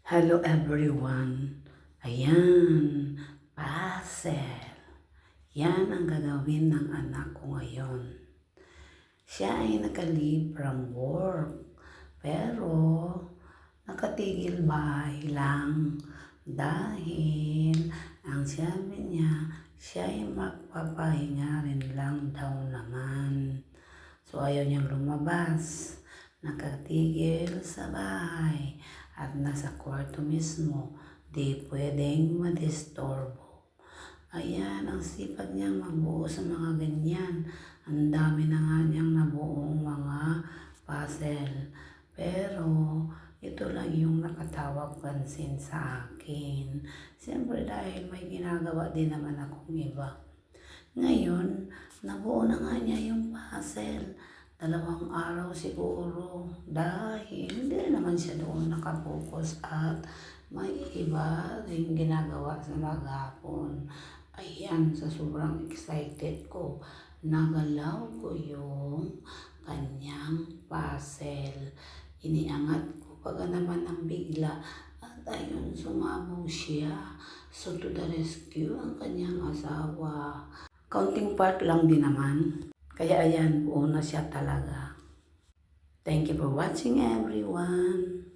Hello everyone. Ayan, puzzle. Yan ang gagawin ng anak ko ngayon. Siya ay naka-leave from work. Pero nakatigil bahay lang dahil ang sabi niya, siya ay magpapahinga rin lang daw naman. So ayaw niyang lumabas. Nakatigil sa bahay at nasa kwarto mismo, di pwedeng madistorbo. Ayan, ang sipag niyang magbuo sa mga ganyan. Ang dami na nga niyang nabuong mga puzzle. Pero, ito lang yung nakatawag pansin sa akin. Siyempre dahil may ginagawa din naman akong iba. Ngayon, nabuo na nga niya yung puzzle. 2 araw siguro dahil hindi naman siya doon nakapokus at may iba rin ginagawa sa maghapon. Ayan, sa sobrang excited ko, nagalaw ko yung kanyang puzzle. Iniangat ko pag naman ng bigla at ayun, sumabog siya. So to the rescue ang kanyang asawa. Counting part lang din naman. Kaya ayan, buo na siya talaga. Thank you for watching everyone.